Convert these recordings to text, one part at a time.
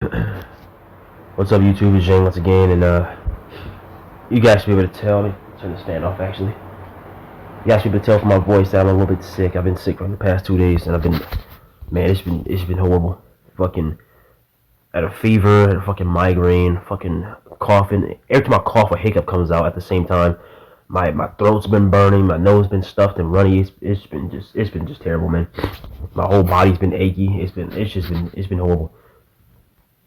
What's up, YouTube? It's Jane once again, and you guys should be able to tell. Let me turn the stand off. Actually, you guys should be able to tell from my voice that I'm a little bit sick. I've been sick for the past 2 days, and man, it's been horrible. Fucking had a fever, had a fucking migraine, fucking coughing. Every time I cough, a hiccup comes out at the same time. My throat's been burning, my nose been stuffed and runny. It's been just terrible, man. My whole body's been achy. It's been horrible.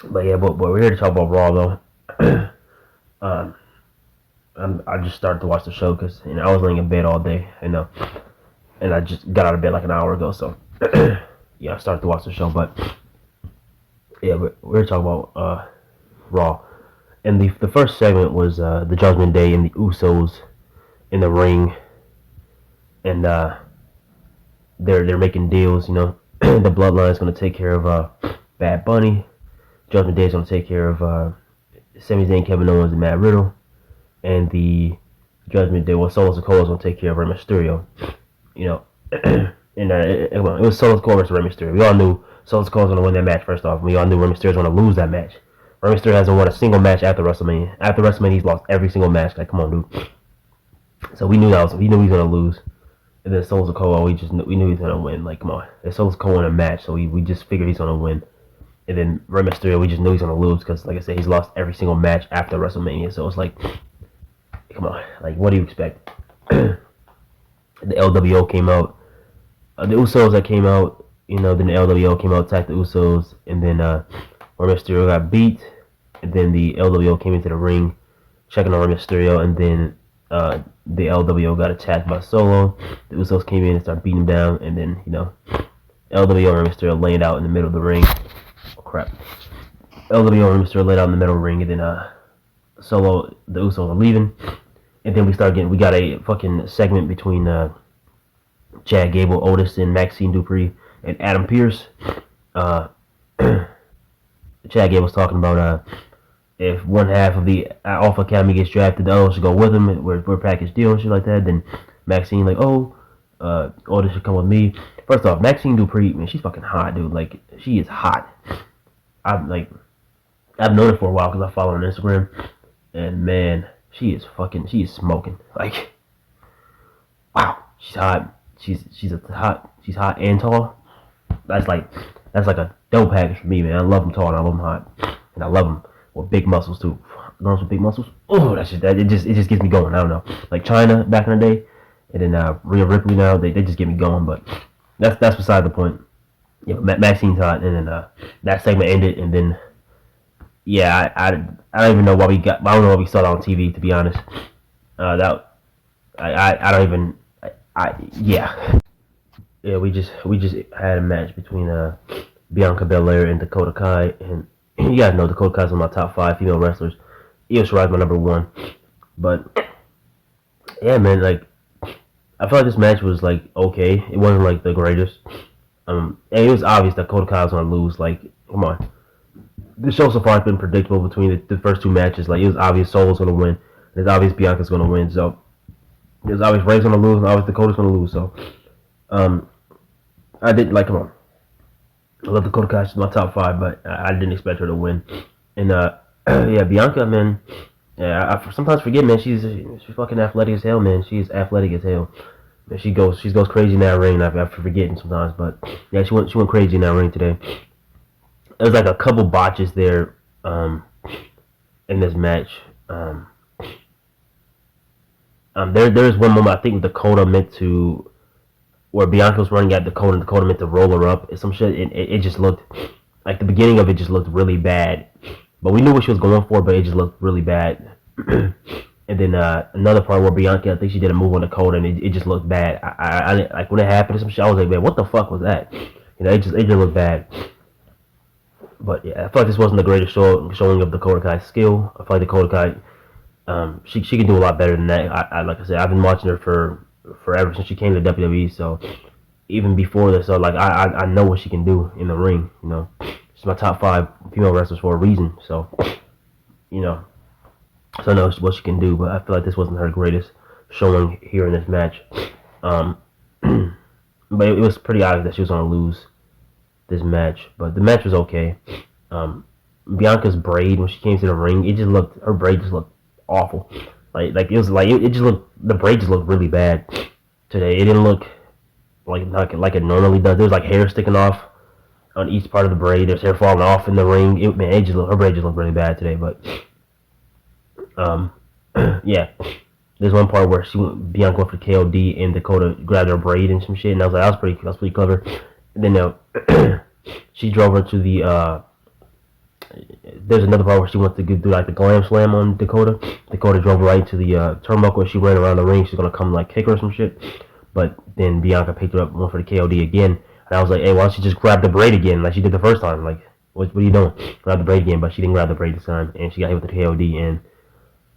But yeah, but we're here to talk about Raw though. um, I just started to watch the show because I was laying in bed all day, and I just got out of bed like an hour ago. So yeah, I started to watch the show, but yeah, we're talking about Raw, and the first segment was the Judgment Day and the Usos in the ring, and they're making deals. The Bloodline is going to take care of Bad Bunny. Judgment Day is going to take care of Sami Zayn, Kevin Owens, and Matt Riddle. And the Judgment Day, Solo Sikoa is going to take care of Rey Mysterio. It was Solo Sikoa versus Rey Mysterio. We all knew Solo Sikoa was going to win that match first off. We all knew Rey Mysterio was going to lose that match. Rey Mysterio hasn't won a single match after WrestleMania. After WrestleMania, he's lost every single match. Like, come on, dude. So we knew we knew he was going to lose. And then Solo Sikoa, we knew he was going to win. Like, come on. There's Solo Sikoa in a match, so we just figured he's going to win. And then Rey Mysterio, we just knew he's going to lose because, like I said, he's lost every single match after WrestleMania. So it's like, come on, like, what do you expect? The LWO came out. The Usos that came out, then the LWO came out, attacked the Usos, and then Rey Mysterio got beat, and then the LWO came into the ring, checking on Rey Mysterio, and then the LWO got attacked by Solo. The Usos came in and started beating him down, and then, LWO and Rey Mysterio laid out in the middle of the ring. Oh, crap. LWO and Rey Mysterio laid out in the middle of the ring, and then Solo, the Usos are leaving. And then we got a fucking segment between Chad Gable, Otis, and Maxine Dupree and Adam Pearce. Chad Gable was talking about if one half of the Alpha Academy gets drafted, the others should go with him. We're a package deal and shit like that. Then Maxine like, Otis should come with me. First off, Maxine Dupree, man, she's fucking hot, dude. Like, she is hot. I've known her for a while because I follow her on Instagram, and man, she is smoking. Like, wow, she's hot. She's hot and tall. That's like a dope package for me, man. I love them tall and I love them hot, and I love them with big muscles too. Girls with big muscles. Oh, it just gets me going. I don't know, like China back in the day, and then Rhea Ripley now. They just get me going, but that's beside the point. Yeah, Maxine's hot, and then that segment ended, and then yeah, I don't even know why I don't know why we saw that on TV, to be honest. I don't even yeah. Yeah, we just had a match between Bianca Belair and Dakota Kai, and you guys know Dakota Kai's one of my top 5 female wrestlers. Io Shirai's my number 1, but yeah, man, like, I feel like this match was like okay. It wasn't like the greatest. And it was obvious that Dakota Kai was gonna lose. Like, come on. The show so far has been predictable between the first 2 matches. Like, it was obvious Solo's gonna win. It's obvious Bianca's gonna win. So it was obvious Ray's gonna lose, and obvious Dakota's gonna lose. So I didn't like. Come on, I love Dakota Kai. She's my top 5, but I didn't expect her to win. And yeah, Bianca, man. Yeah, I sometimes forget, man. She's fucking athletic as hell, man. She's athletic as hell. Man, she goes crazy in that ring. I forgetting sometimes, but yeah, she went crazy in that ring today. There was like a couple botches there in this match. There's one moment I think Dakota meant to, where Bianca was running at Dakota, and Dakota meant to roll her up. Some shit. It just looked like the beginning of it just looked really bad, but we knew what she was going for, but it just looked really bad. And then another part where Bianca, I think she did a move on Dakota, and it just looked bad. I like when it happened. Some shit, I was like, man, what the fuck was that? It just looked bad. But yeah, I feel like this wasn't the greatest showing of Dakota Kai's skill. I feel like Dakota Kai, she can do a lot better than that. Like I said, I've been watching her for forever since she came to WWE. So even before this, so like I know what she can do in the ring. She's my top 5 female wrestlers for a reason. So so I know what she can do. But I feel like this wasn't her greatest showing here in this match. But it was pretty obvious that she was gonna lose this match, but the match was okay. Bianca's braid when she came to the ring, her braid just looked awful. Like it just looked, the braid just looked really bad today. It didn't look like it normally does. There was like hair sticking off on each part of the braid. There's hair falling off in the ring. Her braid just looked really bad today. But yeah, there's one part where Bianca went for KOD and Dakota grabbed her braid and some shit, and I was like, that was pretty clever. And then she drove her to the. There's another part where she went to do like the glam slam on Dakota. Dakota drove her right to the turnbuckle. She ran around the ring. She's gonna come like kick her or some shit. But then Bianca picked her up, went for the KOD again. And I was like, hey, why don't you just grab the braid again like she did the first time? Like, what are you doing? Grab the braid again, but she didn't grab the braid this time, and she got hit with the KOD and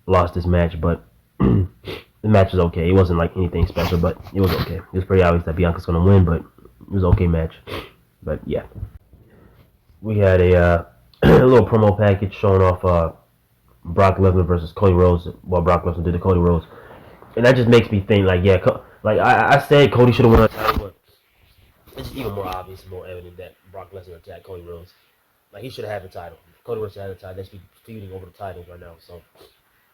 lost this match. But the match was okay. It wasn't like anything special, but it was okay. It was pretty obvious that Bianca's gonna win, but it was an okay match. But yeah, we had a little promo package showing off Brock Lesnar versus Cody Rhodes. Well, Brock Lesnar did the Cody Rhodes, and that just makes me think like, yeah, like I said, Cody should have won the title, but it's even more obvious and more evident that Brock Lesnar attacked Cody Rhodes. Like, he should have had the title. Cody Rhodes should have had the title. They should be feuding over the titles right now. So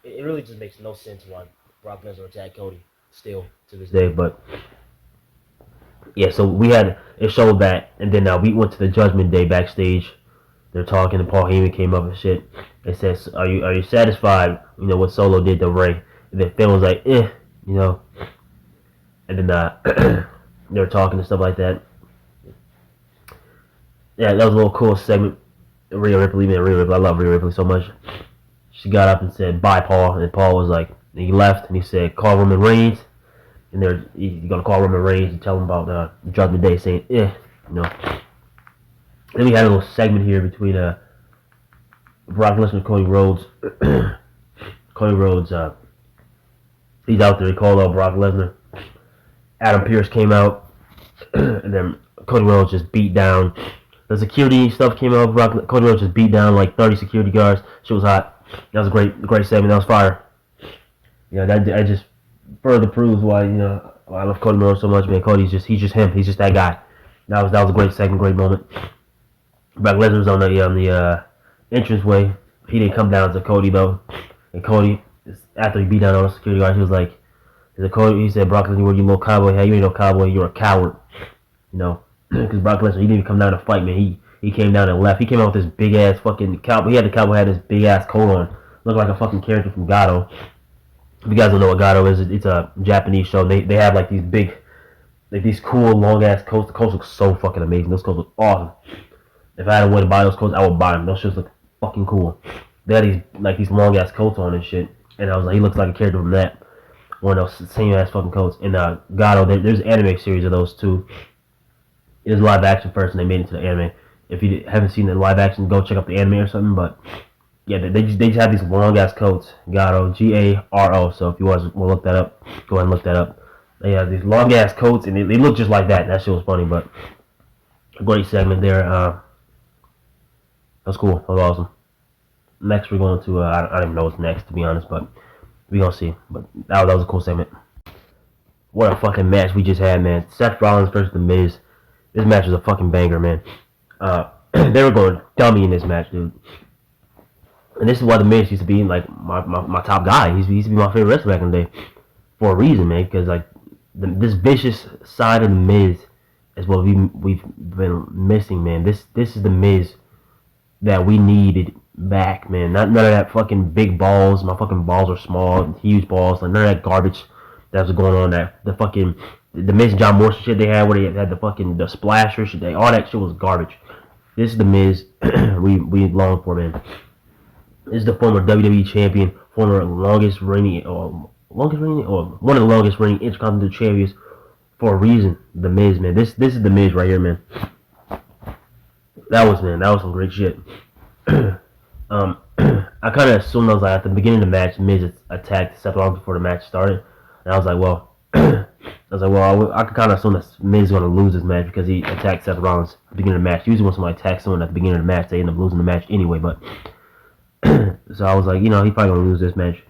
it really just makes no sense why Brock Lesnar attacked Cody still to this day. But yeah, so it showed that, and then we went to the Judgment Day backstage. They're talking, and Paul Heyman came up and shit. It says, "Are you satisfied? You know what Solo did to Ray?" And then Finn was like, you know. And then they were talking and stuff like that. Yeah, that was a little cool segment. Rhea Ripley, I love Rhea Ripley so much. She got up and said, "Bye, Paul." And Paul was like, and he left, and he said, "Call Roman Reigns." And he's gonna call Roman Reigns and tell him about Judgment Day, saying, you know. Then we had a little segment here between Brock Lesnar and Cody Rhodes. Cody Rhodes, he's out there. He called out Brock Lesnar. Adam Pearce came out, and then Cody Rhodes just beat down. The security stuff came out. Cody Rhodes just beat down like 30 security guards. Shit was hot. That was a great segment. That was fire. Yeah, that just further proves why, you know, I love Cody Rhodes so much, man. He's just him. He's just that guy. That was a great segment, great moment. Brock Lesnar was on the entranceway. He didn't come down to Cody though. And Cody, after he beat down all the security guards, he was like, he said, "Brock Lesnar, you little cowboy? Hey, you ain't no cowboy. You're a coward." You know, because Brock Lesnar, he didn't even come down to fight, man. He came down and left. He came out with this big ass fucking cowboy. He had this big ass coat on, looked like a fucking character from Gato. If you guys don't know what Gato is, it's a Japanese show. They have like these big, like these cool long ass coats. The coats look so fucking amazing. Those coats look awesome. If I had a way to buy those coats, I would buy them. Those shits look fucking cool. They had these long ass coats on and shit. And I was like, he looks like a character from that. One of those same ass fucking coats. And Gato, there's an anime series of those too. It was live action first, and they made it to the anime. If you haven't seen the live action, go check out the anime or something. But yeah, they just have these long ass coats. Gato, Garo. So if you want to look that up, go ahead and look that up. They have these long ass coats, and they look just like that. That shit was funny, but a great segment there. That's cool. That was awesome. Next, we're going to I don't even know what's next, to be honest, but we're gonna see. But that was a cool segment. What a fucking match we just had, man. Seth Rollins versus The Miz. This match was a fucking banger, man. They were going dummy in this match, dude. And this is why The Miz used to be like my top guy. He used to be my favorite wrestler back in the day for a reason, man. Because like this vicious side of The Miz is what we've been missing, man. This is The Miz that we needed back, man. None of that fucking big balls. My fucking balls are small, huge balls. Like none of that garbage that was going on. The Miz and John Morrison shit they had, where they had the splasher shit. All that shit was garbage. This is The Miz we long for, man. This is the former WWE champion, one of the longest reigning Intercontinental champions for a reason. The Miz, man. This is The Miz right here, man. That was some great shit. I kind of assumed, I was like, at the beginning of the match, Miz attacked Seth Rollins before the match started, and I was like, well, I could kind of assume that Miz is going to lose this match because he attacked Seth Rollins at the beginning of the match. Usually when somebody attacks someone at the beginning of the match, they end up losing the match anyway, but so I was like, you know, he's probably going to lose this match.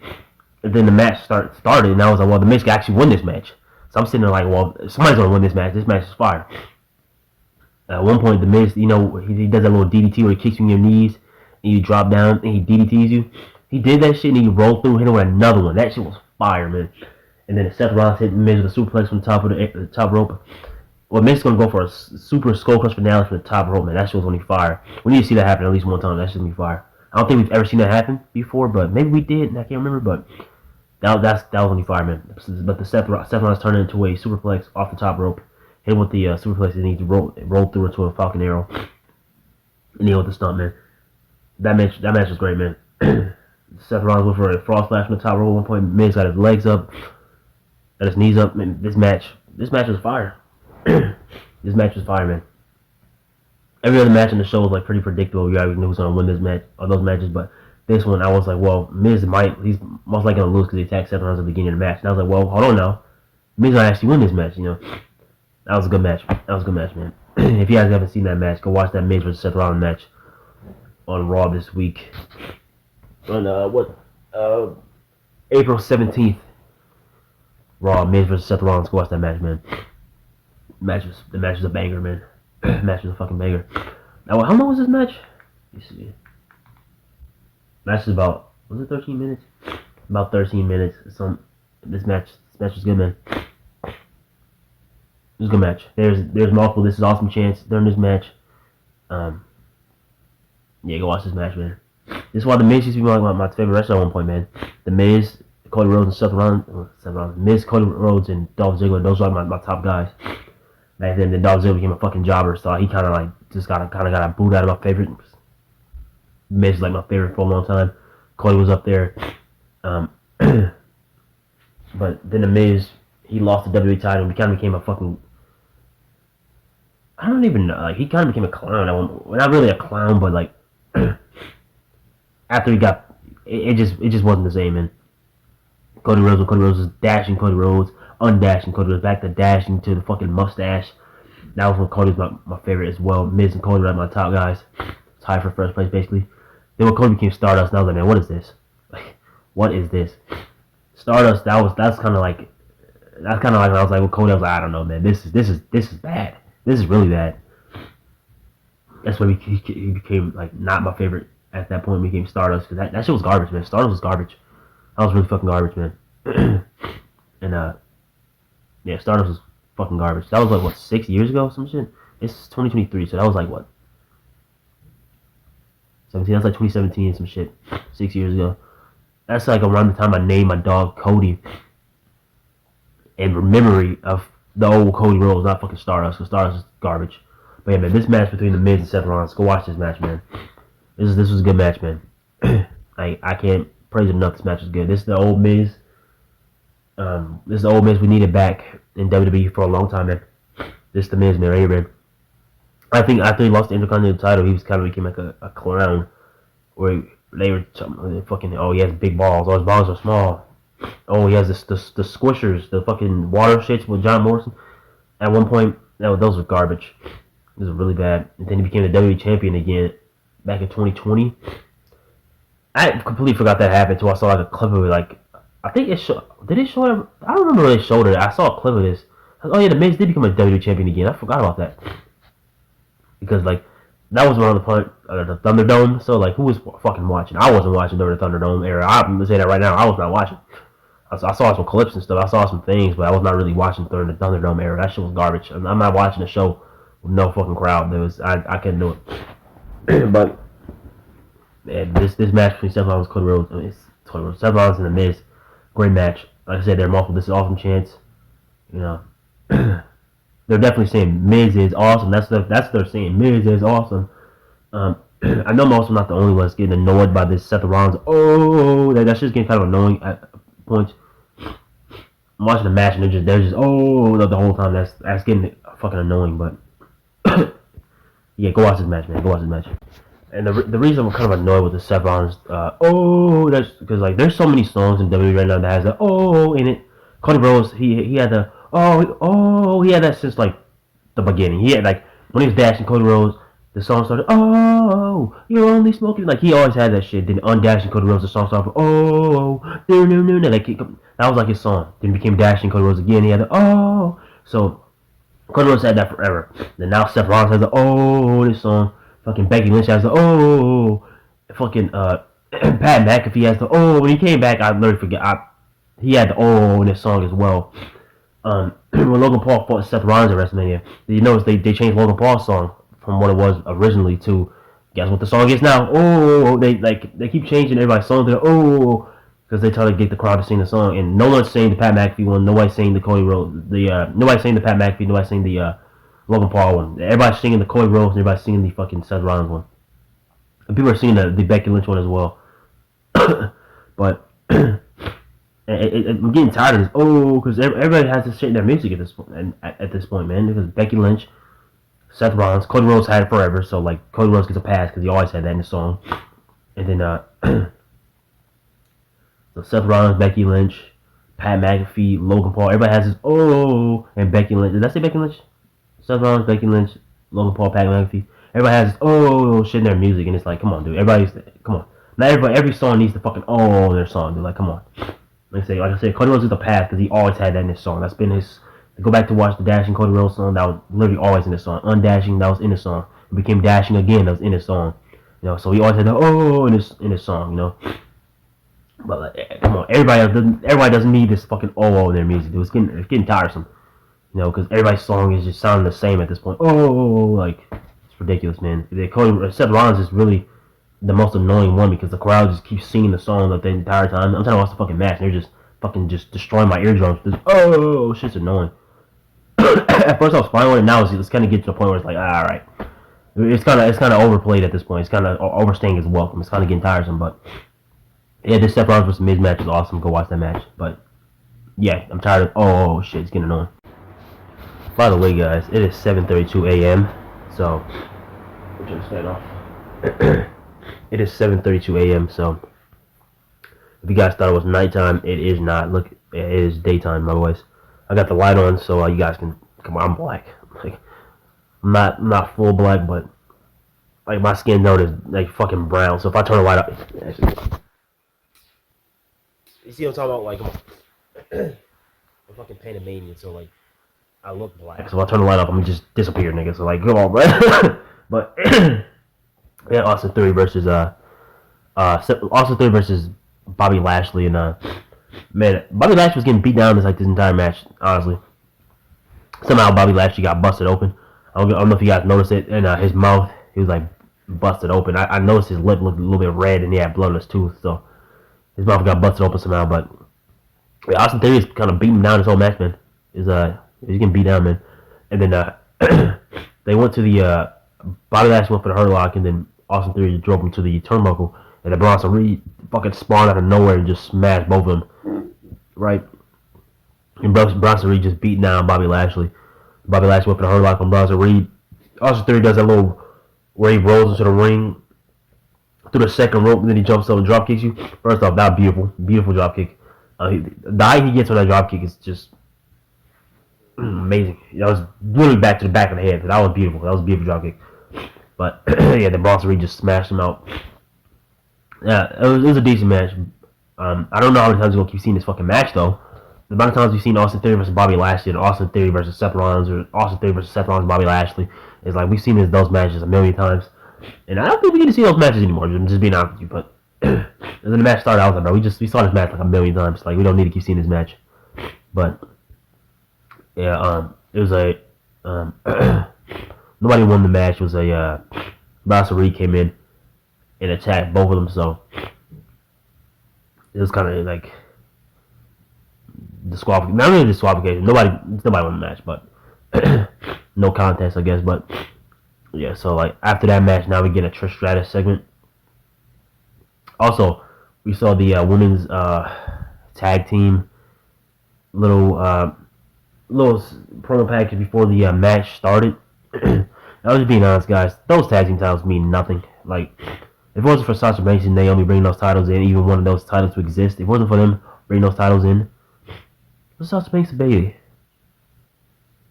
And then the match started, and I was like, well, The Miz can actually win this match. So I'm sitting there like, well, somebody's going to win this match. This match is fire. At one point, The Miz, you know, he does that little DDT where he kicks you in your knees, and you drop down and he DDTs you. He did that shit and he rolled through, hit him with another one. That shit was fire, man. And then Seth Rollins hit Miz with a suplex from the top of the top rope. Well, Miz is gonna go for a super skull crush finale from the top rope, man. That shit was gonna be fire. We need to see that happen at least one time. That shit's gonna be fire. I don't think we've ever seen that happen before, but maybe we did, and I can't remember. But that was gonna be fire, man. But the Seth Rollins turned it into a superplex off the top rope, hit him with the superplex, and he rolled through into a Falcon Arrow, and he with the stump, man. That match was great, man. Seth Rollins went for a frog splash from the top rope at one point. Miz got his legs up, got his knees up. Man, this match was fire. This match was fire, man. Every other match in the show was like pretty predictable. You already knew who's gonna win this match or those matches, but this one I was like, well, Miz he's most likely gonna lose because he attacked Seth Rollins at the beginning of the match. And I was like, well, hold on now, Miz might actually win this match. You know, that was a good match. That was a good match, man. If you guys haven't seen that match, go watch that Miz versus Seth Rollins match on Raw this week. On April 17th, Raw, Miz versus Seth Rollins. Go watch that match, man. The match was a banger, man. The match was a fucking banger. Now, how long was this match? Let me see. Match is about, was it 13 minutes? About 13 minutes. This match was good, man. It was a good match. There's multiple This Is Awesome chants during this match. Yeah, go watch this match, man. This is why The Miz used to be my favorite wrestler at one point, man. The Miz, Cody Rhodes, and Seth Rollins. Miz, Cody Rhodes, and Dolph Ziggler. Those are my top guys. Back then Dolph Ziggler became a fucking jobber, so he kind of like just got a boot out of my favorite. Miz is like my favorite for a long time. Cody was up there, but then the Miz, he lost the WWE title and kind of became a fucking. I don't even know. Like he kind of became a clown. Well, not really a clown, but like after he got, it just wasn't the same, man. Cody Rhodes was dashing Cody Rhodes, undashing Cody Rhodes, back to dashing to the fucking mustache. That was when Cody was my favorite as well. Miz and Cody were my top guys. Tied for first place, basically. Then when Cody became Stardust, and I was like, man, what is this? Like, what is this? Stardust, that's kind of like when I was like, with Cody, I was like, I don't know, man. This is bad. This is really bad. That's why he became like not my favorite at that point. He became Stardust because that shit was garbage, man. Stardust was garbage. That was really fucking garbage, man. And yeah, Stardust was fucking garbage. That was like what 6 years ago, some shit. It's 2023, so that was like what 17. That's like 2017, some shit. 6 years ago. That's like around the time I named my dog Cody. In memory of the old Cody Rhodes, not fucking Stardust, because Stardust is garbage. But yeah, man, this match between the Miz and Seth Rollins, go watch this match, man. This was a good match, man. I can't praise it enough. This match is good. This is the old Miz. This is the old Miz we needed back in WWE for a long time, man. This is the Miz, man, right here, man. I think after he lost the Intercontinental title, he was kind of became like a clown, where they were fucking, oh, he has big balls. Oh, his balls are small. Oh, he has the squishers, the fucking water shits with John Morrison. At one point, those were garbage. Those were really bad. And then he became the WWE champion again back in 2020. I completely forgot that happened until I saw like a clip of it. Like, I think it showed. Did it show it? I don't remember when they showed it. I saw a clip of this. Oh yeah, the Miz did become a WWE champion again. I forgot about that. Because like that was around the point of the Thunderdome. So like, who was fucking watching? I wasn't watching during the Thunderdome era. I'm gonna say that right now. I was not watching. I saw some clips and stuff. I saw some things, but I was not really watching during the Thunderdome era. That shit was garbage. I'm not watching a show with no fucking crowd. I couldn't do it. But man, this match between Seth Rollins and Cody Rhodes, Seth Rollins and the Miz, great match. Like I said, they're multiple. This is awesome chants. You know, they're definitely saying Miz is awesome. That's what they're saying. Miz is awesome. I know most of them not the only ones getting annoyed by this Seth Rollins. Oh, that's just getting kind of annoying at points. I'm watching the match and they're just the whole time. That's getting fucking annoying. But yeah, go watch this match, man. Go watch this match. And the reason I'm kind of annoyed with the Seth Rollins, that's because like there's so many songs in WWE right now that has the in it. Cody Rhodes, he had the he had that since like the beginning. He had like when he was dashing Cody Rhodes, the song started, you're only smoking. Like he always had that shit. Then undashing Cody Rhodes, the song started, no. Like that was like his song. Then became dashing Cody Rhodes again. He had the So Cody Rhodes had that forever. Then now Seth Rollins has the this song. Fucking Becky Lynch has the fucking Pat McAfee has the when he came back, I literally forget. He had the in this song as well. When Logan Paul fought Seth Rollins at WrestleMania, you notice they changed Logan Paul's song from what it was originally to guess what the song is now. They keep changing everybody's song to because they try to get the crowd to sing the song, and no one's saying the Pat McAfee one, nobody's saying the Cody Rhodes, nobody's saying the Pat McAfee, nobody's saying the Logan Paul one. Everybody's singing the Cody Rhodes, and everybody's singing the fucking Seth Rollins one, and people are singing the Becky Lynch one as well. But I'm getting tired of this. Because everybody has to shit in their music at this point. And at this point, man, because Becky Lynch, Seth Rollins, Cody Rhodes had it forever. So like Cody Rhodes gets a pass because he always had that in the song. And then so Seth Rollins, Becky Lynch, Pat McAfee, Logan Paul. Everybody has this and Becky Lynch. Did I say Becky Lynch? Seth Rollins, Becky Lynch, Logan Paul, Pat McAfee. Everybody has this shit in their music, and it's like, come on, dude. Come on. Not every song needs to fucking in their song, dude. Like, come on. Like I said, Cody Rhodes is the path because he always had that in his song. That's been his. Go back to watch the Dashing Cody Rhodes song. That was literally always in his song. Undashing, that was in his song. It became Dashing again. That was in his song. You know, so he always had the in his song. You know, but like, come on, everybody doesn't need this fucking in their music. Dude. It's getting tiresome. You know, because everybody's song is just sounding the same at this point. Like it's ridiculous, man. Seth Rollins is really the most annoying one because the crowd just keeps singing the song the entire time. I'm trying to watch the fucking match and they're just fucking destroying my eardrums. Just, shit's annoying. At first I was fine with it. Now it's kind of getting to the point where it's like, alright. It's kind of overplayed at this point. It's kind of overstaying its welcome. It's kind of getting tiresome, but yeah, this Seth Rollins vs. Miz match is awesome. Go watch that match. But yeah, I'm tired of shit. It's getting annoying. By the way, guys, it is 7:32 a.m. So we'll turn this fan off. It is 7:32 a.m. So if you guys thought it was nighttime, it is not. Look, it is daytime, my boys. I got the light on, so you guys can come on. I'm black. Like I'm not full black, but like my skin tone is like fucking brown. So if I turn the light up, you see what I'm talking about? Like I'm fucking Panamanian, so like I look black. So if I turn the light up, I'm gonna just disappear, nigga. So like, come on, bro. But yeah, Austin Theory versus Bobby Lashley, and man, Bobby Lashley was getting beat down this entire match. Honestly, somehow Bobby Lashley got busted open. I don't know if you guys noticed it, and his mouth, he was like busted open. I noticed his lip looked a little bit red, and he had blood on his tooth, so his mouth got busted open somehow. But yeah, Austin Theory is kind of beating him down this whole match, man. He's getting beat down, man. And then they went to the Bobby Lashley went for the hurt lock, and then Austin Theory drove him to the turnbuckle, and then Bronson Reed fucking spawned out of nowhere and just smashed both of them, right? And Bronson Reed just beat down Bobby Lashley. Bobby Lashley went for the hurt lock on Bronson Reed. Austin Theory does that little where he rolls into the ring through the second rope, and then he jumps up and drop kicks you. First off, that beautiful drop kick. The height he gets on that drop kick is just amazing. That was really back to the back of the head. That was beautiful. That was a beautiful drop kick. But yeah, the Bronson Reed just smashed him out. Yeah, it was a decent match. I don't know how many times we're gonna keep seeing this fucking match though. The amount of times we've seen Austin Theory versus Bobby Lashley, and Austin Theory versus Seth Rollins, or Austin Theory versus Seth Rollins, Bobby Lashley, is like we've seen those matches a million times, and I don't think we get to see those matches anymore. I'm just being honest with you, but and then the match started, I was like, bro, we saw this match like a million times. Like we don't need to keep seeing this match. But yeah, it was a nobody won the match. It was a Bronson Reed came in and attacked both of them, so it was kind of like disqualification. Not really disqualification. Nobody won the match, but no contest, I guess. But yeah, so like after that match, now we get a Trish Stratus segment. Also, we saw the women's tag team little promo package before the match started. I was just being honest, guys. Those tag team titles mean nothing. Like, if it wasn't for Sasha Banks and Naomi bringing those titles in, even one of those titles to exist, if it wasn't for them bringing those titles in, was Sasha Banks and Bayley?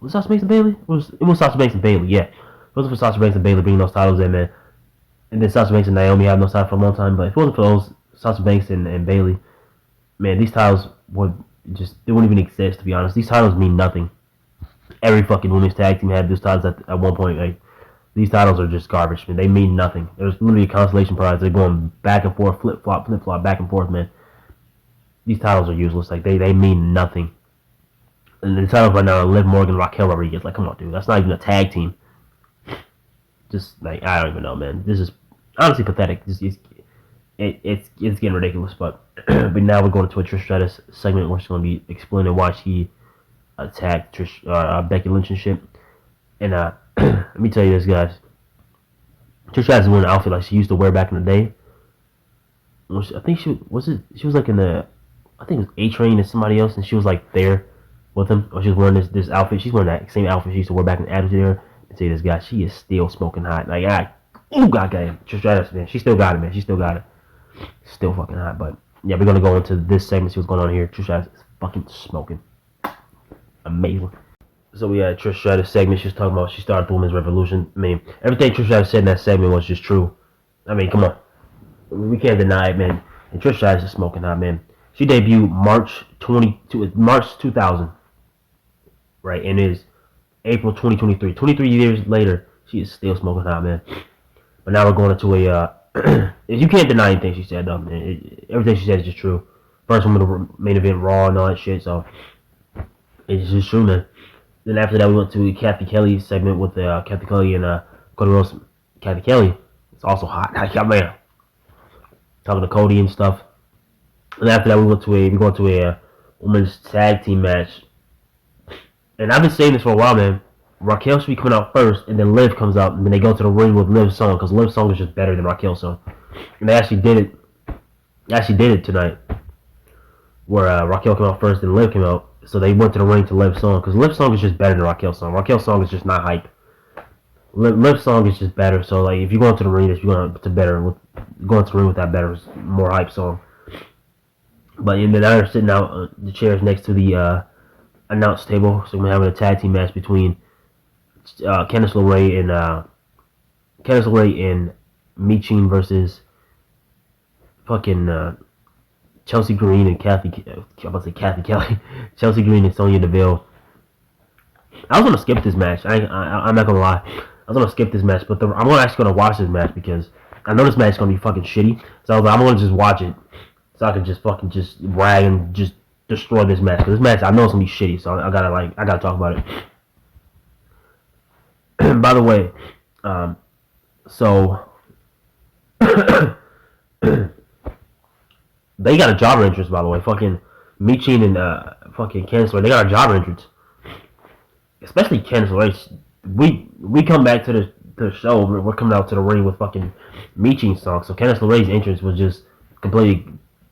Was Sasha Banks and Bayley? It was Sasha Banks and Bayley, yeah. If it wasn't for Sasha Banks and Bayley bringing those titles in, man, and then Sasha Banks and Naomi having those titles for a long time, but if it wasn't for those Sasha Banks and Bayley, man, these titles they wouldn't even exist, to be honest. These titles mean nothing. Every fucking women's tag team had these titles at one point. Like, These titles are just garbage, man. They mean nothing. There's literally a consolation prize. They're going back and forth, flip flop, back and forth, man. These titles are useless. Like they mean nothing. And the titles right now are Liv Morgan, Raquel Rodriguez. Like, come on, dude. That's not even a tag team. Just like I don't even know, man. This is honestly pathetic. It's getting ridiculous. But but now we're going to a Trish Stratus segment where she's going to be explaining why she attacked Becky Lynch and shit. And let me tell you this, guys. Trish Stratus is wearing an outfit like she used to wear back in the day. I think she was like in the, I think it was A-Train and somebody else, and she was like there with him. Or she was wearing this outfit. She's wearing that same outfit she used to wear back in the Attitude Era. And say this guy, she is still smoking hot. Like goddamn, Trish Stratus, man, she still got it, man. She still got it. Still fucking hot. But yeah, we're gonna go into this segment. See what's going on here. Trish Stratus is fucking smoking. Amazing. So we had Trish Stratus segment. She was talking about she started the women's revolution. I mean, everything Trish Stratus said in that segment was just true. I mean, come on, we can't deny it, man. And Trish Stratus is smoking hot, man. She debuted March 2000, right? And it is April 2023. 23 years later, she is still smoking hot, man. But now we're going into a. You can't deny anything she said, though, man. Everything she said is just true. First woman to main event Raw and all that shit, so it's just true, man. Then after that, we went to Kathy Kelly segment with Kathy Kelly and Cody Rhodes. Kathy Kelly, it's also hot. Man, talking to Cody and stuff. And after that, we go to a women's tag team match. And I've been saying this for a while, man. Raquel should be coming out first, and then Liv comes out, and then they go to the ring with Liv's song, because Liv's song is just better than Raquel's song. And they actually did it. They actually did it tonight, where Raquel came out first, and Liv came out. So they went to the ring to Liv's song, because Liv's song is just better than Raquel's song. Raquel's song is just not hype. Liv's song is just better. So like, if you go into the ring, you're going to the ring with that better, more hype song. But then they're sitting out the chairs next to the announce table, so we're having a tag team match between Candice LeRae and Michin versus fucking Chelsea Green and Kathy Kelly. Chelsea Green and Sonya Deville. I was gonna skip this match. I'm not gonna lie. I was gonna skip this match, but I'm actually gonna watch this match because I know this match is gonna be fucking shitty. So I was like, I'm gonna just watch it, so I can just rag and just destroy this match. Because this match, I know it's gonna be shitty, so I gotta talk about it. By the way, so they got a jobber entrance, by the way. Fucking Michin and fucking Candice LeRae, they got a jobber entrance. Especially Candice LeRae. We come back to the show. We're coming out to the ring with fucking Michin's song. So Candice LeRae's entrance was just completely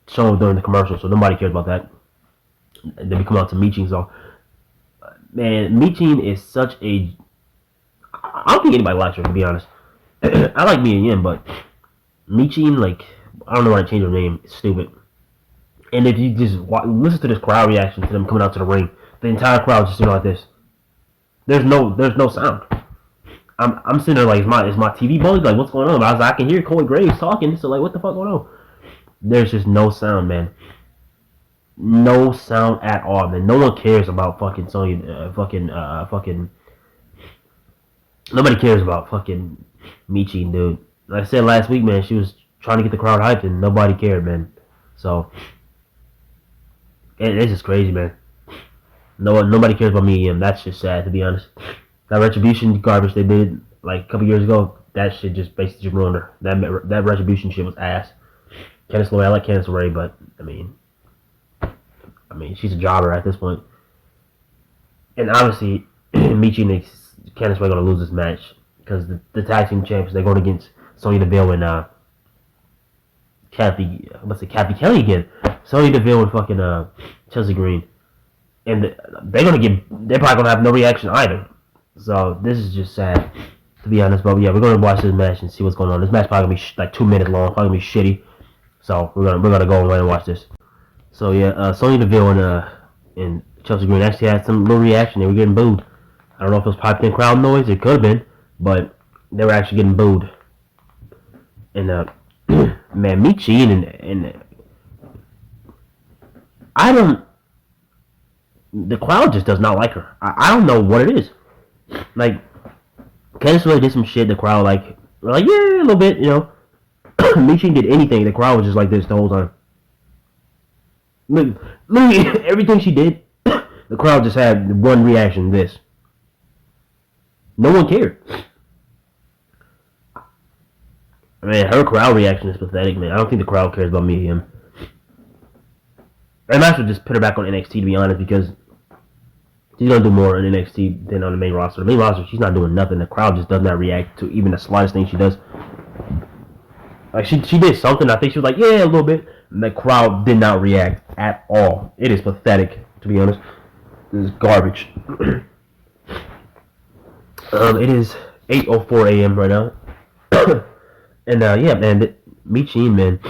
shown during the commercial. So nobody cares about that. And then we come out to Michin's song. Man, Michin is such a. I don't think anybody likes her, to be honest. I like Mia Yim, but Michin, like, I don't know why I changed her name. It's stupid. And if you just listen to this crowd reaction to them coming out to the ring, the entire crowd just doing like this. There's no sound. I'm sitting there like, is my TV bugged? Like, what's going on? I was like, I can hear Corey Graves talking. So like, what the fuck going on? There's just no sound, man. No sound at all, man. No one cares about fucking Sonya, nobody cares about fucking Michin, dude. Like I said last week, man, she was trying to get the crowd hyped and nobody cared, man. So it's just crazy, man. Nobody cares about me, and that's just sad, to be honest. That Retribution garbage they did like a couple years ago, that shit just basically just ruined her. That Retribution shit was ass. Candice LeRae, I like Candice LeRae, but I mean, she's a jobber at this point. And obviously, Michin and Candice LeRae gonna lose this match because the tag team champions, they're going against Sonya Deville and Kathy Kelly again. Sonya Deville and fucking Chelsea Green. And they're probably gonna have no reaction either. So this is just sad, to be honest. But yeah, we're gonna watch this match and see what's going on. This match probably gonna be like 2 minutes long, probably gonna be shitty. So we're gonna go and watch this. So yeah, Sonya Deville and Chelsea Green actually had some little reaction. They were getting booed. I don't know if it was piped in crowd noise. It could have been, but they were actually getting booed. And man, Michin and the crowd just does not like her. I don't know what it is. Like, Candice LeRae did some shit. The crowd like yeah, a little bit, you know. Michin did anything. The crowd was just like this the whole time. Literally everything she did, the crowd just had one reaction: this. No one cared. Man, her crowd reaction is pathetic, man. I don't think the crowd cares about me and him. I might as well just put her back on NXT, to be honest, because she's gonna do more on NXT than on the main roster. The main roster, she's not doing nothing. The crowd just does not react to even the slightest thing she does. Like she did something. I think she was like, yeah, a little bit. And the crowd did not react at all. It is pathetic, to be honest. This is garbage. It is 8:04 a.m. right now. And yeah, man, Michin, man,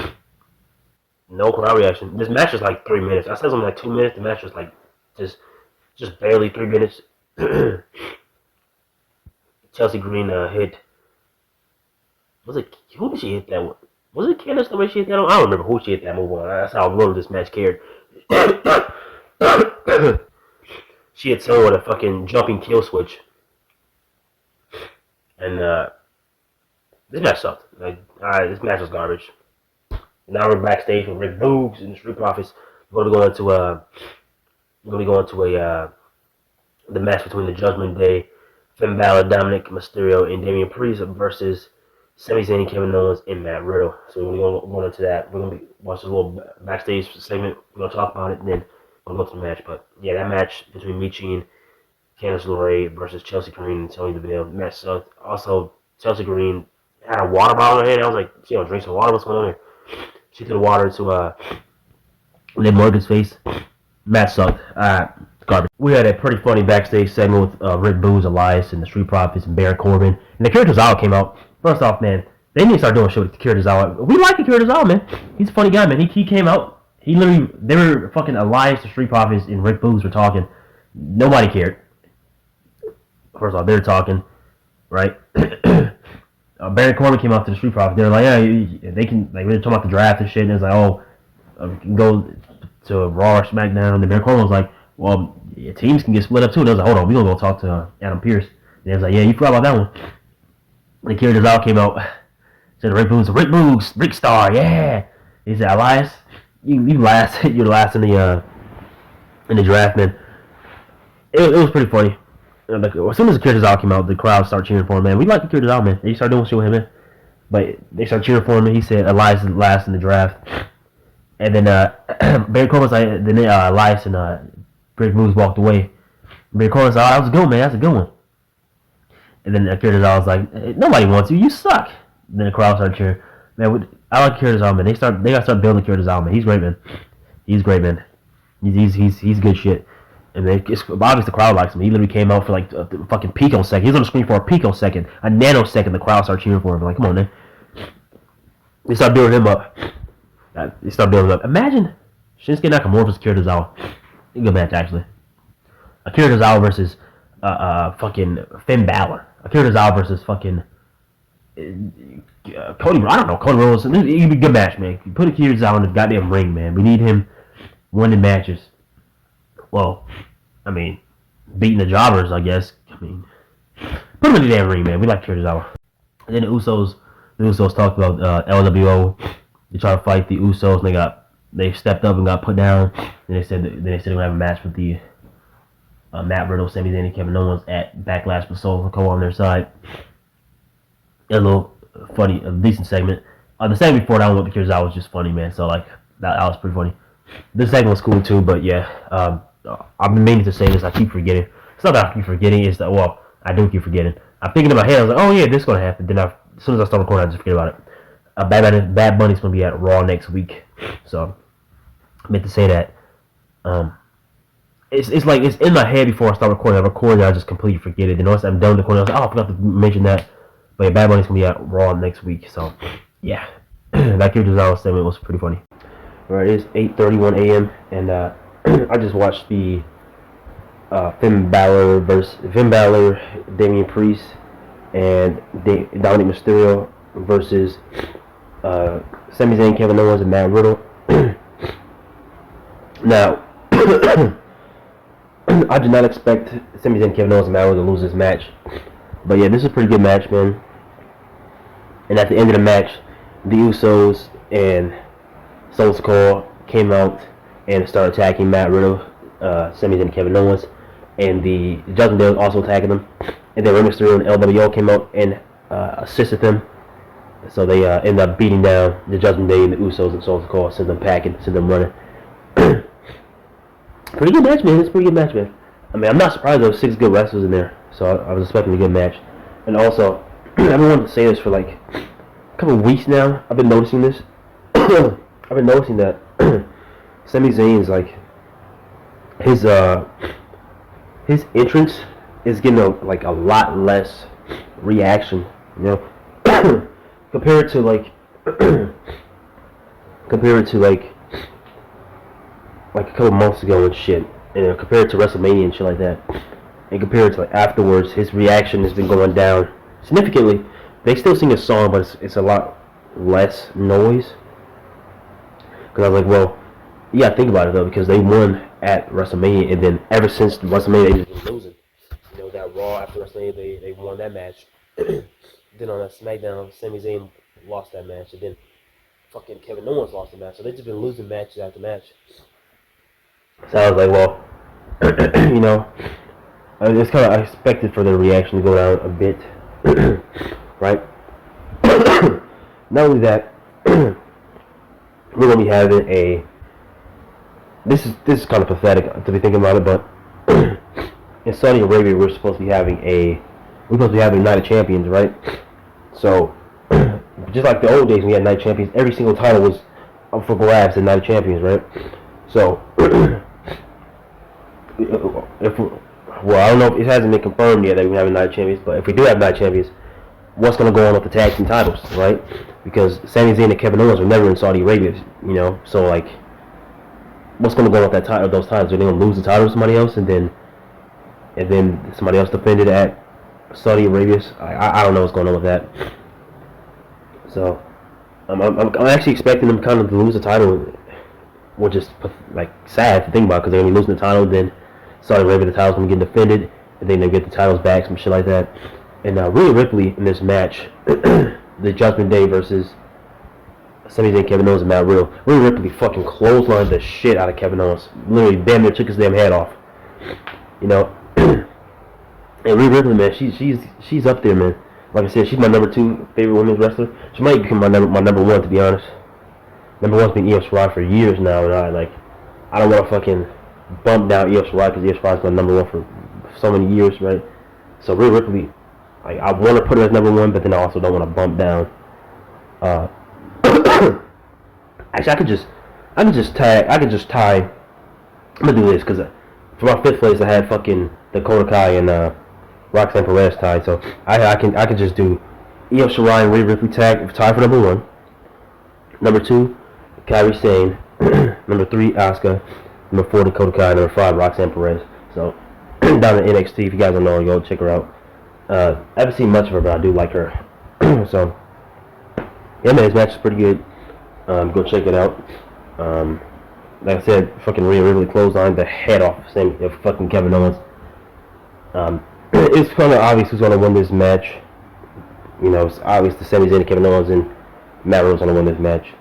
no crowd reaction. This match is like 3 minutes. I said something like 2 minutes. The match was like just barely 3 minutes. Chelsea Green hit. Was it who did she hit that one? Was it Candice the way she hit that on? I don't remember who she hit that move on. That's how little this match cared. She hit someone with a fucking jumping kill switch. And this match sucked. Like, this match was garbage. Now we're backstage with Rick Boogs and the Street Profits. We're gonna go into the match between the Judgment Day, Finn Balor, Dominic Mysterio, and Damian Priest versus Sami Zayn, Kevin Owens, and Matt Riddle. So we're gonna go into that. We're gonna watch a little backstage segment. We're gonna talk about it, and then we'll go to the match. But yeah, that match between Michin, Candice LeRae versus Chelsea Green and Sonya Deville. Match sucked. Also, Chelsea Green had a water bottle in her hand. I was like, she don't drink some water. What's going on here? She threw the water to Liv Morgan's face. Match sucked. Garbage. We had a pretty funny backstage segment with Rick Boogs, Elias, and the Street Profits, and Baron Corbin. And the Akira Tozawa came out. First off, man, they need to start doing shit with Akira Tozawa. We like Akira Tozawa, man. He's a funny guy, man. He came out. They were fucking Elias, the Street Profits, and Rick Boogs were talking. Nobody cared. First off, they were talking, right? Baron Corbin came out to the Street Profits. They were like, yeah, they can, like, we were talking about the draft and shit, and it was like, oh, can go to Raw or SmackDown. And then Baron Corbin was like, well, yeah, teams can get split up too. And I was like, hold on, we're gonna go talk to Adam Pearce. And he was like, yeah, you forgot about that one. And Akira Tozawa came out, said Rick Boogs, Rick Star, yeah. He said, Elias, you last, you're last in the draft, man. It was pretty funny. Like, as soon as Akira Tozawa came out, the crowd started cheering for him, man. We like Akira Tozawa, man. They started doing shit with him, man. But they started cheering for him, and he said Elias is last in the draft. And then Baron Corbin was like, then Elias and Rick Boogs walked away. Baron Corbin was like, oh, that was a good one, man. That's a good one. And then Akira Tozawa was like, nobody wants you. You suck. And then the crowd started cheering. Man, I like Akira Tozawa, man. They gotta start building Akira Tozawa, man. He's great, man. He's great, man. He's good shit. And it's obvious the crowd likes him. He literally came out for like a fucking picosecond. He was on the screen for a picosecond, a nanosecond. The crowd started cheering for him. Like, come on, man. They start building him up. Imagine Shinsuke Nakamura versus Akira Tozawa. Good match, actually. Akira Tozawa versus fucking Finn Balor. Akira Tozawa versus fucking Cody. I don't know, Cody Rollins. It'd be a good match, man. You put Akira Tozawa in the goddamn ring, man. We need him winning matches. Well, I mean, beating the jobbers, I guess. I mean, put him in the damn ring, man. We like Akira Tozawa. And then the Usos talked about LWO. They tried to fight the Usos, and they stepped up and got put down. And they said they're gonna have a match with the Matt Riddle, Sami Zayn, and Kevin Owens at Backlash with Soul Co on their side. A little funny, a decent segment. The segment before that one with Akira Tozawa was just funny, man. So like that was pretty funny. This segment was cool too, but yeah, I've been meaning to say this. I keep forgetting. It's not that I keep forgetting. It's that, well, I do keep forgetting. I'm thinking in my head. I was like, oh yeah, this is gonna happen. Then as soon as I start recording, I just forget about it. Bad Bunny's gonna be at Raw next week, so I meant to say that. It's like it's in my head before I start recording. I record it, I just completely forget it. Then once I'm done recording, I was like, oh, I forgot to mention that. But yeah, Bad Bunny's gonna be at Raw next week, so yeah, that Akira Tozawa segment was pretty funny. Alright, it's 8:31 a.m. and I just watched the Finn Balor, Damian Priest, and Dominic Mysterio versus Sami Zayn, Kevin Owens, and Matt Riddle. Now, I did not expect Sami Zayn, Kevin Owens, and Matt Riddle to lose this match, But yeah, this is a pretty good match, man. And at the end of the match, the Usos and Stone Cold came out and started attacking Matt Riddle, Sami Zayn, and Kevin Owens, and the Judgement Day was also attacking them. And then Rey Mysterio and LWO came out and assisted them. So they ended up beating down the Judgement Day and the Usos and Stone Cold, sent them packing, sent them running. Pretty good match, man. It's a pretty good match, man. I mean, I'm not surprised there were 6 good wrestlers in there, so I was expecting a good match. And also, I've been wanting to say this for like a couple of weeks now. I've been noticing this. I've been noticing that Sami Zayn's like his entrance is getting a lot less reaction, you know, compared to like a couple months ago and shit, and compared to WrestleMania and shit like that, and compared to like afterwards, his reaction has been going down significantly. They still sing a song, but it's a lot less noise. Because I was like, well, you gotta think about it though, because they won at WrestleMania, and then ever since WrestleMania, they've just been losing. You know, that Raw after WrestleMania, they won that match. Then on that SmackDown, Sami Zayn lost that match, and then fucking Kevin Owens lost the match. So they've just been losing match after match. So I was like, well, you know, it's kind of expected for their reaction to go down a bit, right? Not only that, we're gonna be having a. This is kind of pathetic to be thinking about it, but in Saudi Arabia, we're supposed to be having a Night of Champions, right? So, just like the old days when we had Night of Champions, every single title was up for grabs in Night of Champions, right? So, I don't know if it hasn't been confirmed yet that we have Night of Champions, but if we do have Night of Champions, what's going to go on with the tag team titles, right? Because Sami Zayn and Kevin Owens were never in Saudi Arabia, you know, so like, what's going to go on with that title, those titles? Are they going to lose the title to somebody else, and then somebody else defended at Saudi Arabia? I don't know what's going on with that. So, I'm actually expecting them kind of to lose the title, which is like sad to think about, because they're going to be losing the title, then Saudi Arabia, the title's going to get defended, and then they get the titles back, some shit like that. And Rhea Ripley in this match, the Judgment Day versus Sami Zayn, Kevin Owens, and Matt Riddle. Rhea Ripley fucking clotheslined the shit out of Kevin Owens. Literally, damn near took his damn head off. You know, and Rhea Ripley, man, she's up there, man. Like I said, she's my number 2 favorite women's wrestler. She might become my number 1, to be honest. Number 1's been Io Shirai for years now, and I don't want to fucking bump down Io Shirai, because Io Shirai's been number 1 for so many years, right? So Rhea Ripley, I want to put her as number 1, but then I also don't want to bump down. Actually, I could just tie. I'm gonna do this because for my 5th place, I had fucking Dakota Kai and Roxanne Perez tied. So I can just do Io Shirai and Rhea Ripley tie for number 1. Number 2, Kairi Sane. Number 3, Asuka. Number 4, Dakota Kai. Number 5, Roxanne Perez. So down in NXT, if you guys don't know her, go check her out. I haven't seen much of her, but I do like her. So yeah, man, this match is pretty good. Go check it out. Like I said, fucking Rhea Ripley clotheslined the head off of fucking Kevin Owens. It's kind of obvious who's gonna win this match. You know, it's obvious the Sami Zayn and Kevin Owens and Matt Riddle's gonna win this match.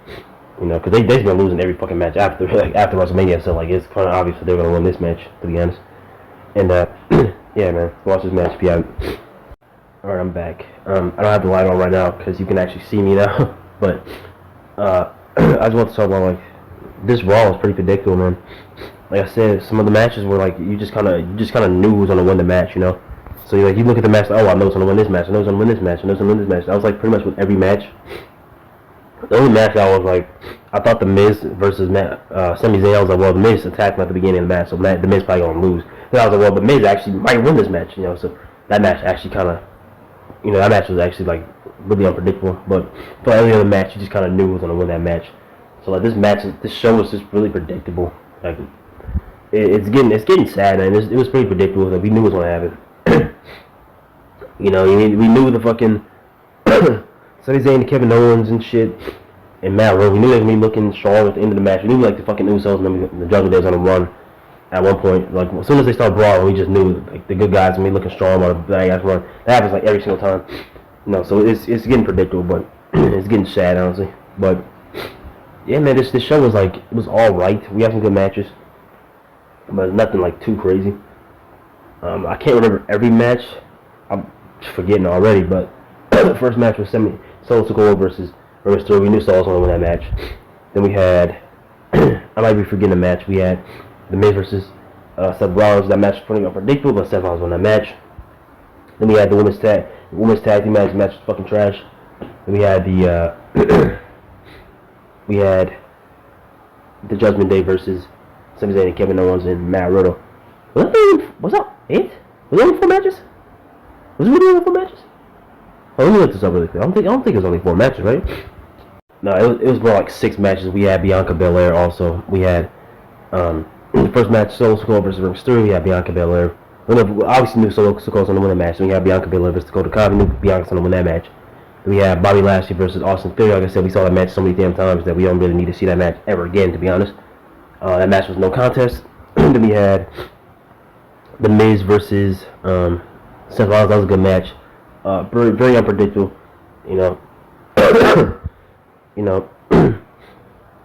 You know, because they've been losing every fucking match after WrestleMania, so like it's kind of obvious that they're gonna win this match, to be honest. And yeah, man, watch this match if you haven't. Alright, I'm back. I don't have the light on right now because you can actually see me now, but I just want to talk about like this Raw is pretty predictable, man. Like I said, some of the matches were like you just kind of knew who was gonna win the match, you know. So you look at the match, oh, I know who's gonna win this match, I know who's gonna win this match, I know who's gonna win this match. That was like pretty much with every match. The only match I was like, I thought the Miz versus Sami Zayn, I was like, well, the Miz attacked him at the beginning of the match, so the Miz probably gonna lose. Then I was like, well, the Miz actually might win this match, you know. So that match actually kind of, you know, that match was actually like really unpredictable. But for every other match, you just kind of knew who was gonna win that match. So like this show was just really predictable. Like it's getting sad, man. It was pretty predictable. Like we knew it was gonna happen. You know, we knew the fucking Sami Zayn and Kevin Owens and shit and Matt Riddle. We knew they were gonna be looking strong at the end of the match. We knew like the fucking Usos and the Judgement Day was gonna run At one point, like as soon as they start brawling, we just knew like the good guys and me looking strong while the bad guys run. That happens like every single time. So it's getting predictable, but it's getting sad honestly. But yeah, man, this show was like it was all right. We had some good matches, but nothing like too crazy. I can't remember every match. I'm forgetting already, but the first match was Solo Sikoa versus Mysterio. We knew Solo was going to win that match. Then we had, I might be forgetting a match. We had The Miz versus Seth Rollins. That match was pretty unpredictable, but Seth Rollins won that match. Then we had the women's tag team match. The match was fucking trash. Then we had the Judgment Day versus Sami Zayn and Kevin Owens and Matt Riddle. Was that it? Was it only 4 matches? Was it really only 4 matches? Oh, let me look this up really quick. I don't think it was only 4 matches, right? No, it was more like 6 matches. We had Bianca Belair also. We had the first match, Solo Sikoa versus Rey Mysterio. We had Bianca Belair. We obviously knew Solo Sikoa was going to win the match. Then we had Bianca Belair versus Dakota Kai. We knew Bianca was going to win that match. Then we had Bobby Lashley versus Austin Theory. Like I said, we saw that match so many damn times that we don't really need to see that match ever again, to be honest. That match was no contest. Then we had The Miz versus Seth Rollins. That was a good match. Very, very unpredictable. Yeah,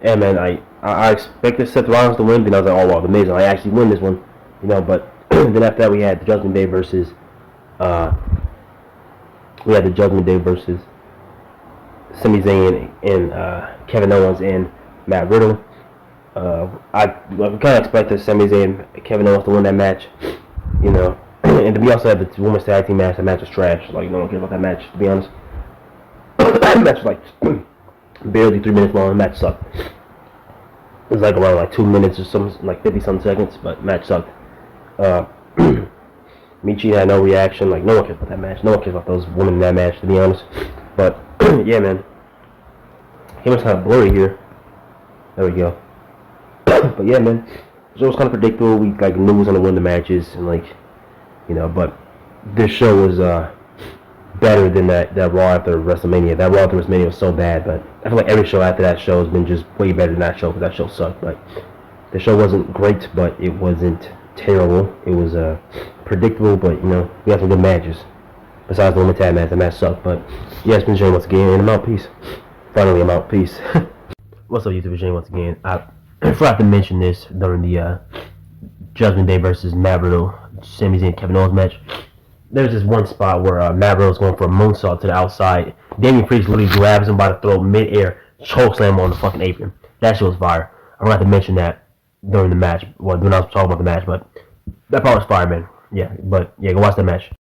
man. I expected Seth Rollins to win, but I was like, oh wow, The Miz, I actually win this one. But then after that we had the Judgment Day versus Sami Zayn and Kevin Owens and Matt Riddle. I kind of expected Sami Zayn and Kevin Owens to win that match, And then we also had the women's tag team match. That match was trash. Like, no one cares about that match, to be honest. That match was like barely 3 minutes long. The match sucked. It was like around like 2 minutes or something, like 50-some seconds, but match sucked. Michi had no reaction. Like, no one cares about that match. No one cares about those women in that match, to be honest. But yeah, man. Camera's kind of blurry here. There we go. But yeah, man. So it was kind of predictable. We like knew who was gonna win the matches, and like, but this show was better than that Raw after WrestleMania. That Raw after WrestleMania was so bad, but I feel like every show after that show has been just way better than that show, because that show sucked. But the show wasn't great, but it wasn't terrible. It was predictable, but we had some good matches. Besides the women's tag match, the match sucked. But yeah, it's been Shane once again, and I'm out. Peace. Finally, I'm out. Peace. What's up, YouTube? Shane once again. I forgot to mention this during the Judgment Day versus Matt Riddle, Sami Zayn, Kevin Owens match. There's this one spot where Matt Riddle's going for a moonsault to the outside. Damian Priest literally grabs him by the throat mid-air, chokeslam on the fucking apron. That shit was fire. I forgot to mention that during the match, when I was talking about the match, but that part was fire, man. Yeah, but yeah, go watch that match.